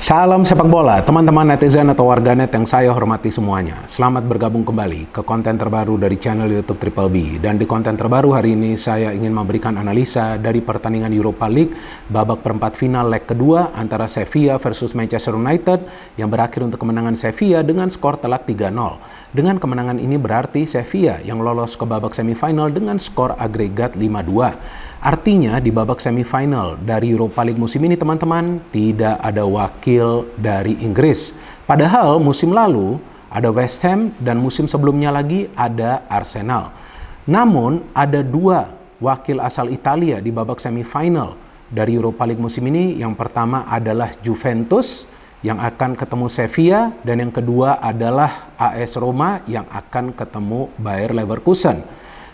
Salam sepak bola, teman-teman netizen atau warganet yang saya hormati semuanya. Selamat bergabung kembali ke konten terbaru dari channel YouTube Triple B. Dan di konten terbaru hari ini saya ingin memberikan analisa dari pertandingan Europa League babak perempat final leg kedua antara Sevilla versus Manchester United yang berakhir untuk kemenangan Sevilla dengan skor telak 3-0. Dengan kemenangan ini berarti Sevilla yang lolos ke babak semifinal dengan skor agregat 5-2. Artinya di babak semifinal dari Europa League musim ini teman-teman tidak ada wakil dari Inggris. Padahal musim lalu ada West Ham dan musim sebelumnya lagi ada Arsenal. Namun ada dua wakil asal Italia di babak semifinal dari Europa League musim ini. Yang pertama adalah Juventus yang akan ketemu Sevilla dan yang kedua adalah AS Roma yang akan ketemu Bayer Leverkusen.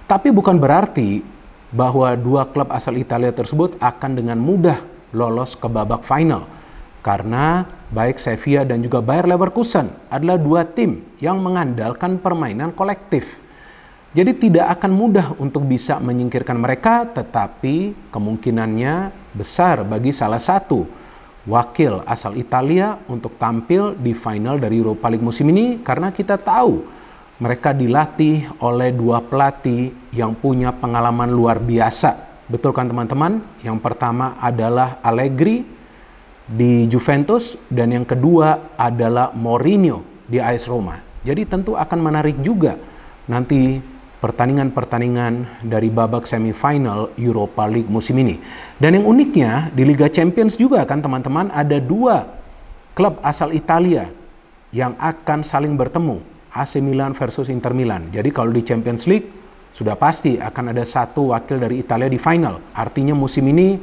Tapi bukan berarti bahwa dua klub asal Italia tersebut akan dengan mudah lolos ke babak final. Karena baik Sevilla dan juga Bayer Leverkusen adalah dua tim yang mengandalkan permainan kolektif. Jadi tidak akan mudah untuk bisa menyingkirkan mereka, tetapi kemungkinannya besar bagi salah satu wakil asal Italia untuk tampil di final dari Europa League musim ini, karena kita tahu mereka dilatih oleh dua pelatih yang punya pengalaman luar biasa. Betul kan teman-teman? Yang pertama adalah Allegri di Juventus dan yang kedua adalah Mourinho di AS Roma. Jadi tentu akan menarik juga nanti pertandingan-pertandingan dari babak semifinal Europa League musim ini. Dan yang uniknya di Liga Champions juga kan teman-teman, ada dua klub asal Italia yang akan saling bertemu, AC Milan versus Inter Milan. Jadi kalau di Champions League sudah pasti akan ada satu wakil dari Italia di final. Artinya musim ini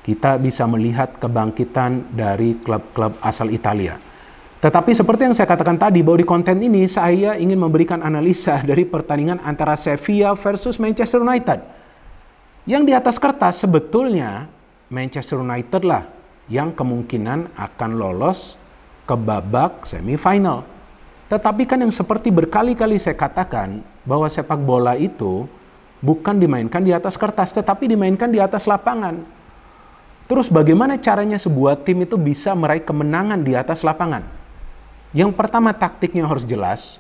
kita bisa melihat kebangkitan dari klub-klub asal Italia. Tetapi seperti yang saya katakan tadi, bahwa di konten ini saya ingin memberikan analisa dari pertandingan antara Sevilla versus Manchester United. Yang di atas kertas sebetulnya Manchester United lah yang kemungkinan akan lolos ke babak semifinal. Tetapi kan yang seperti berkali-kali saya katakan bahwa sepak bola itu bukan dimainkan di atas kertas, tetapi dimainkan di atas lapangan. Terus bagaimana caranya sebuah tim itu bisa meraih kemenangan di atas lapangan? Yang pertama taktiknya harus jelas.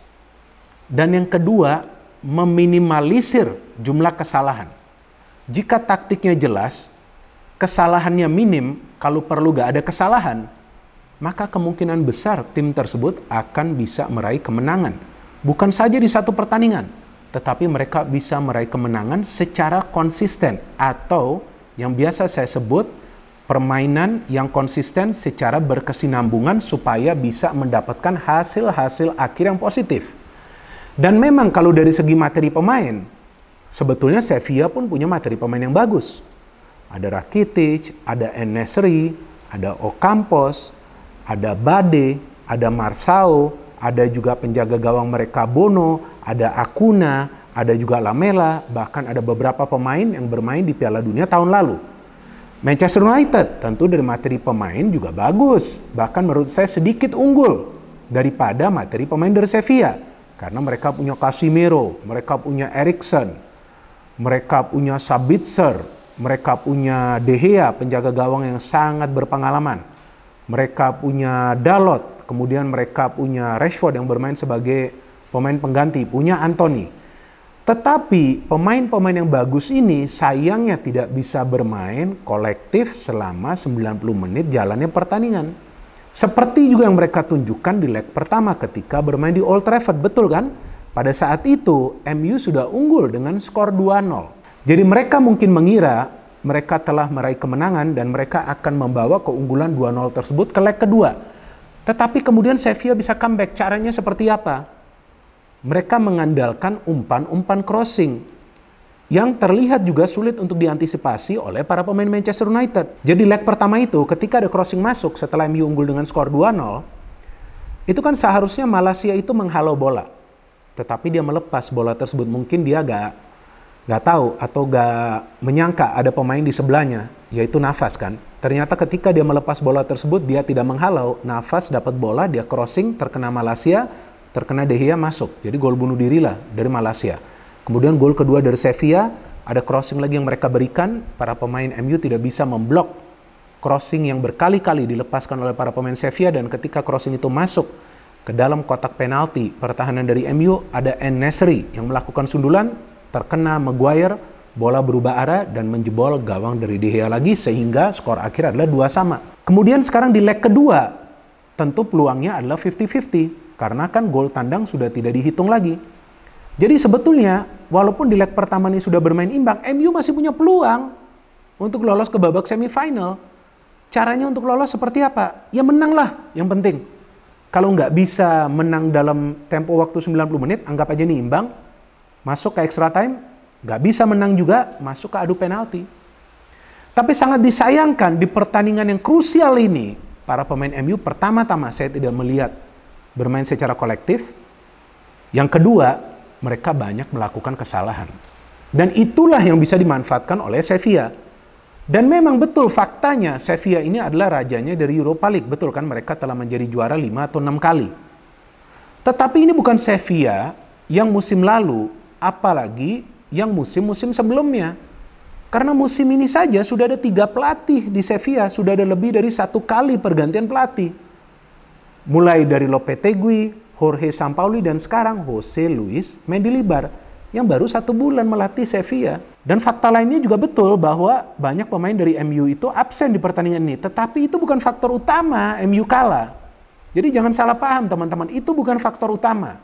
Dan yang kedua meminimalisir jumlah kesalahan. Jika taktiknya jelas, kesalahannya minim, kalau perlu gak ada kesalahan, maka kemungkinan besar tim tersebut akan bisa meraih kemenangan. Bukan saja di satu pertandingan, tetapi mereka bisa meraih kemenangan secara konsisten, atau yang biasa saya sebut permainan yang konsisten secara berkesinambungan supaya bisa mendapatkan hasil-hasil akhir yang positif. Dan memang kalau dari segi materi pemain, sebetulnya Sevilla pun punya materi pemain yang bagus. Ada Rakitic, ada En-Nesyri, ada Ocampos, ada Bade, ada Marçao, ada juga penjaga gawang mereka Bono, ada Acuna, ada juga Lamela, bahkan ada beberapa pemain yang bermain di Piala Dunia tahun lalu. Manchester United tentu dari materi pemain juga bagus, bahkan menurut saya sedikit unggul daripada materi pemain dari Sevilla. Karena mereka punya Casemiro, mereka punya Eriksen, mereka punya Sabitzer, mereka punya De Gea, penjaga gawang yang sangat berpengalaman. Mereka punya Dalot, kemudian mereka punya Rashford yang bermain sebagai pemain pengganti, punya Anthony. Tetapi pemain-pemain yang bagus ini sayangnya tidak bisa bermain kolektif selama 90 menit jalannya pertandingan. Seperti juga yang mereka tunjukkan di leg pertama ketika bermain di Old Trafford, betul kan? Pada saat itu MU sudah unggul dengan skor 2-0. Jadi mereka mungkin mengira mereka telah meraih kemenangan dan mereka akan membawa keunggulan 2-0 tersebut ke leg kedua. Tetapi kemudian Sevilla bisa comeback. Caranya seperti apa? Mereka mengandalkan umpan-umpan crossing yang terlihat juga sulit untuk diantisipasi oleh para pemain Manchester United. Jadi leg pertama itu ketika ada crossing masuk setelah MU unggul dengan skor 2-0, itu kan seharusnya Malaysia itu menghalau bola. Tetapi dia melepas bola tersebut. Mungkin dia gak tahu atau gak menyangka ada pemain di sebelahnya, yaitu Navas kan. Ternyata ketika dia melepas bola tersebut, dia tidak menghalau. Navas dapat bola, dia crossing, terkena Malaysia, terkena De Gea, masuk. Jadi gol bunuh diri lah dari Malaysia. Kemudian gol kedua dari Sevilla, ada crossing lagi yang mereka berikan, para pemain MU tidak bisa memblok crossing yang berkali-kali dilepaskan oleh para pemain Sevilla, dan ketika crossing itu masuk ke dalam kotak penalti pertahanan dari MU, ada En-Nesyri yang melakukan sundulan, terkena Maguire, bola berubah arah dan menjebol gawang dari De Gea lagi, sehingga skor akhir adalah 2-2. Kemudian sekarang di leg kedua, tentu peluangnya adalah 50-50, karena kan gol tandang sudah tidak dihitung lagi. Jadi sebetulnya, walaupun di leg pertama ini sudah bermain imbang, MU masih punya peluang untuk lolos ke babak semifinal. Caranya untuk lolos seperti apa? Ya menanglah yang penting. Kalau nggak bisa menang dalam tempo waktu 90 menit, anggap aja ini imbang, masuk ke extra time, nggak bisa menang juga, masuk ke adu penalti. Tapi sangat disayangkan di pertandingan yang krusial ini, para pemain MU pertama-tama saya tidak melihat bermain secara kolektif. Yang kedua, mereka banyak melakukan kesalahan. Dan itulah yang bisa dimanfaatkan oleh Sevilla. Dan memang betul faktanya Sevilla ini adalah rajanya dari Europa League. Betul kan, mereka telah menjadi juara 5 atau 6 kali. Tetapi ini bukan Sevilla yang musim lalu, apalagi yang musim-musim sebelumnya. Karena musim ini saja sudah ada 3 pelatih di Sevilla, sudah ada lebih dari 1 kali pergantian pelatih. Mulai dari Lopetegui, Jorge Sampaoli, dan sekarang Jose Luis Mendilibar yang baru 1 bulan melatih Sevilla. Dan fakta lainnya juga betul bahwa banyak pemain dari MU itu absen di pertandingan ini. Tetapi itu bukan faktor utama MU kalah. Jadi jangan salah paham teman-teman, itu bukan faktor utama.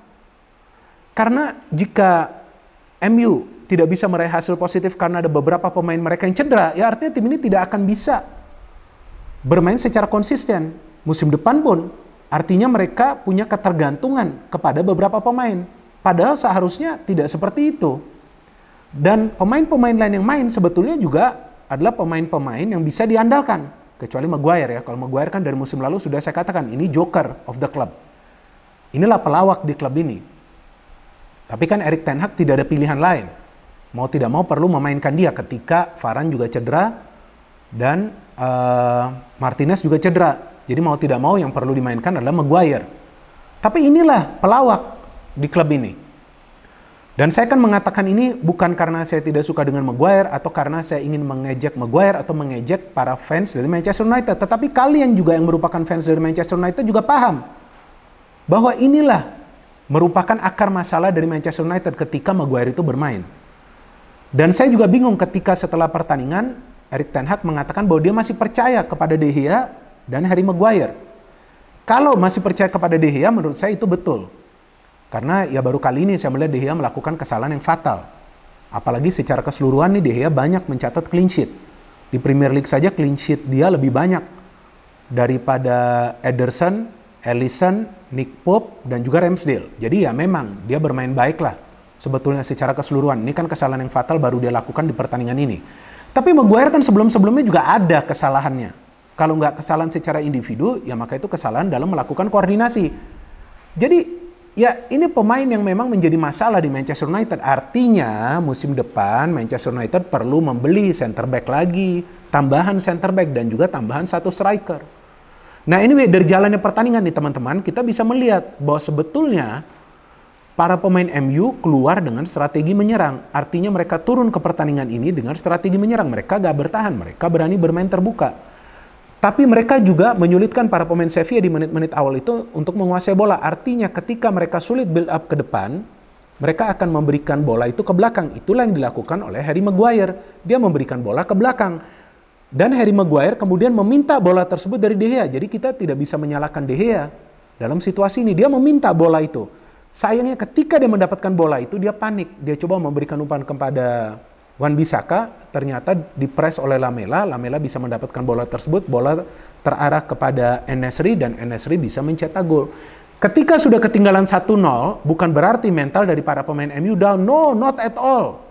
Karena jika MU tidak bisa meraih hasil positif karena ada beberapa pemain mereka yang cedera, ya artinya tim ini tidak akan bisa bermain secara konsisten musim depan pun. Artinya mereka punya ketergantungan kepada beberapa pemain. Padahal seharusnya tidak seperti itu. Dan pemain-pemain lain yang main sebetulnya juga adalah pemain-pemain yang bisa diandalkan. Kecuali Maguire ya. Kalau Maguire kan dari musim lalu sudah saya katakan, ini joker of the club. Inilah pelawak di klub ini. Tapi kan Erik ten Hag tidak ada pilihan lain. Mau tidak mau perlu memainkan dia ketika Varane juga cedera dan Martinez juga cedera. Jadi mau tidak mau yang perlu dimainkan adalah Maguire. Tapi inilah pelawak di klub ini. Dan saya kan mengatakan ini bukan karena saya tidak suka dengan Maguire atau karena saya ingin mengejek Maguire atau mengejek para fans dari Manchester United. Tetapi kalian juga yang merupakan fans dari Manchester United juga paham bahwa inilah merupakan akar masalah dari Manchester United ketika Maguire itu bermain. Dan saya juga bingung ketika setelah pertandingan Erik ten Hag mengatakan bahwa dia masih percaya kepada De Gea dan Harry Maguire. Kalau masih percaya kepada De Gea, menurut saya itu betul. Karena ya baru kali ini saya melihat De Gea melakukan kesalahan yang fatal. Apalagi secara keseluruhan nih De Gea banyak mencatat clean sheet. Di Premier League saja clean sheet dia lebih banyak daripada Ederson, Alisson, Nick Pope, dan juga Ramsdale. Jadi ya memang dia bermain baik lah sebetulnya secara keseluruhan. Ini kan kesalahan yang fatal baru dia lakukan di pertandingan ini. Tapi Maguire kan sebelum-sebelumnya juga ada kesalahannya. Kalau nggak kesalahan secara individu, ya maka itu kesalahan dalam melakukan koordinasi. Jadi, ya ini pemain yang memang menjadi masalah di Manchester United. Artinya, musim depan Manchester United perlu membeli center back lagi, tambahan center back, dan juga tambahan 1 striker. Nah, anyway, dari jalannya pertandingan nih teman-teman, kita bisa melihat bahwa sebetulnya para pemain MU keluar dengan strategi menyerang. Artinya mereka turun ke pertandingan ini dengan strategi menyerang. Mereka nggak bertahan, mereka berani bermain terbuka. Tapi mereka juga menyulitkan para pemain Sevilla di menit-menit awal itu untuk menguasai bola. Artinya ketika mereka sulit build up ke depan, mereka akan memberikan bola itu ke belakang. Itulah yang dilakukan oleh Harry Maguire. Dia memberikan bola ke belakang. Dan Harry Maguire kemudian meminta bola tersebut dari De Gea. Jadi kita tidak bisa menyalahkan De Gea dalam situasi ini. Dia meminta bola itu. Sayangnya ketika dia mendapatkan bola itu, dia panik. Dia coba memberikan umpan kepada Wan-Bissaka, ternyata dipres oleh Lamela. Lamela bisa mendapatkan bola tersebut, bola terarah kepada En-Nesyri dan En-Nesyri bisa mencetak gol. Ketika sudah ketinggalan 1-0, bukan berarti mental dari para pemain MU down. No, not at all.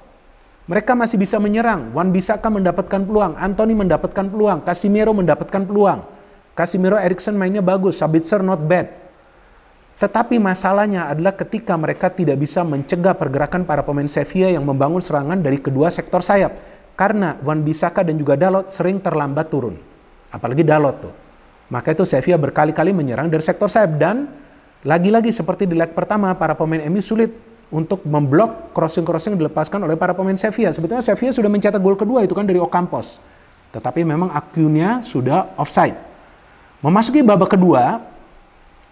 Mereka masih bisa menyerang. Wan-Bissaka mendapatkan peluang, Anthony mendapatkan peluang, Casemiro mendapatkan peluang. Casemiro, Eriksen mainnya bagus, Sabitzer not bad. Tetapi masalahnya adalah ketika mereka tidak bisa mencegah pergerakan para pemain Sevilla yang membangun serangan dari kedua sektor sayap. Karena Wan-Bissaka dan juga Dalot sering terlambat turun. Apalagi Dalot tuh. Maka itu Sevilla berkali-kali menyerang dari sektor sayap. Dan lagi-lagi seperti di leg pertama, para pemain MU sulit untuk memblok crossing-crossing yang dilepaskan oleh para pemain Sevilla. Sebetulnya Sevilla sudah mencetak gol kedua itu kan dari Ocampos. tetapi memang akunnya sudah offside. Memasuki babak kedua,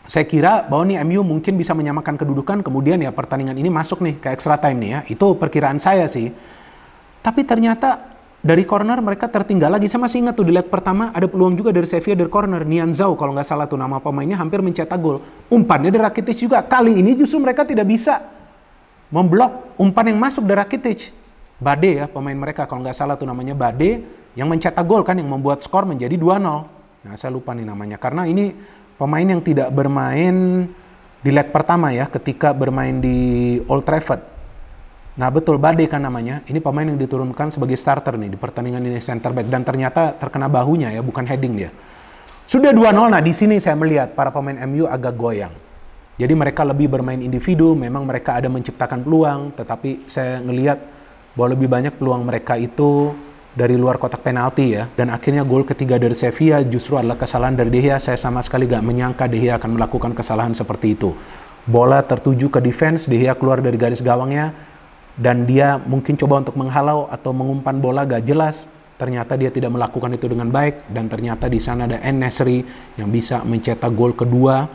saya kira bahwa nih MU mungkin bisa menyamakan kedudukan, kemudian ya pertandingan ini masuk nih ke extra time nih ya. Itu perkiraan saya sih. Tapi ternyata dari corner mereka tertinggal lagi. Saya masih ingat tuh di leg pertama ada peluang juga dari Sevilla dari corner. Nian Zhao kalau nggak salah tuh nama pemainnya, hampir mencetak gol. Umpannya dari Rakitic juga. Kali ini justru mereka tidak bisa memblok umpan yang masuk dari Rakitic. Bade ya pemain mereka, kalau nggak salah tuh namanya Bade, yang mencetak gol kan, yang membuat skor menjadi 2-0. Nah saya lupa nih namanya, karena ini pemain yang tidak bermain di leg pertama ya, ketika bermain di Old Trafford. Nah betul, Bade kan namanya. Ini pemain yang diturunkan sebagai starter nih di pertandingan ini, center back, dan ternyata terkena bahunya ya, bukan heading dia. Sudah 2-0, nah di sini saya melihat para pemain MU agak goyang. Jadi mereka lebih bermain individu, memang mereka ada menciptakan peluang, tetapi saya ngelihat bahwa lebih banyak peluang mereka itu dari luar kotak penalti ya. Dan akhirnya gol ketiga dari Sevilla justru adalah kesalahan dari De Gea. Saya sama sekali gak menyangka De Gea akan melakukan kesalahan seperti itu. Bola tertuju ke defense, De Gea keluar dari garis gawangnya, dan dia mungkin coba untuk menghalau atau mengumpan bola gak jelas. Ternyata dia tidak melakukan itu dengan baik, dan ternyata di sana ada En-Nesyri yang bisa mencetak gol kedua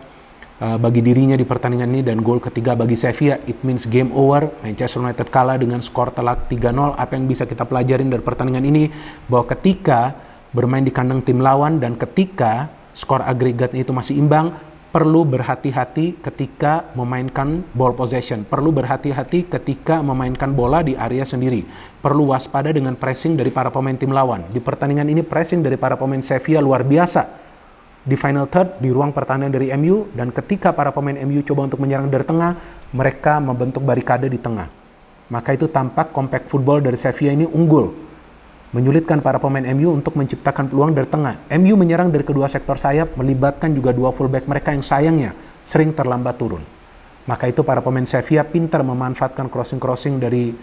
bagi dirinya di pertandingan ini, dan gol ketiga bagi Sevilla. It means game over. Manchester United kalah dengan skor telak 3-0. Apa yang bisa kita pelajarin dari pertandingan ini? Bahwa ketika bermain di kandang tim lawan dan ketika skor agregatnya itu masih imbang, perlu berhati-hati ketika memainkan ball possession. Perlu berhati-hati ketika memainkan bola di area sendiri. Perlu waspada dengan pressing dari para pemain tim lawan. Di pertandingan ini pressing dari para pemain Sevilla luar biasa di final third, di ruang pertahanan dari MU, dan ketika para pemain MU coba untuk menyerang dari tengah, mereka membentuk barikade di tengah. Maka itu tampak compact football dari Sevilla ini unggul, menyulitkan para pemain MU untuk menciptakan peluang dari tengah. MU menyerang dari kedua sektor sayap, melibatkan juga dua fullback mereka yang sayangnya sering terlambat turun. Maka itu para pemain Sevilla pintar memanfaatkan crossing-crossing dari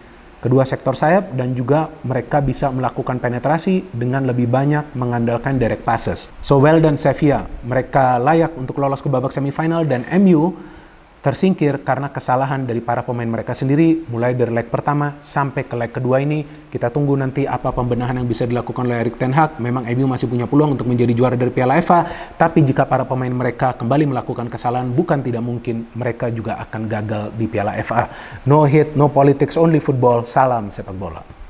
kedua sektor sayap, dan juga mereka bisa melakukan penetrasi dengan lebih banyak mengandalkan direct passes. So well done Sevilla, mereka layak untuk lolos ke babak semifinal, dan MU tersingkir karena kesalahan dari para pemain mereka sendiri mulai dari leg pertama sampai ke leg kedua ini. Kita tunggu nanti apa pembenahan yang bisa dilakukan oleh Erik ten Hag. Memang MU masih punya peluang untuk menjadi juara dari Piala FA, tapi jika para pemain mereka kembali melakukan kesalahan, bukan tidak mungkin mereka juga akan gagal di Piala FA. No hate, no politics, only football. Salam sepak bola.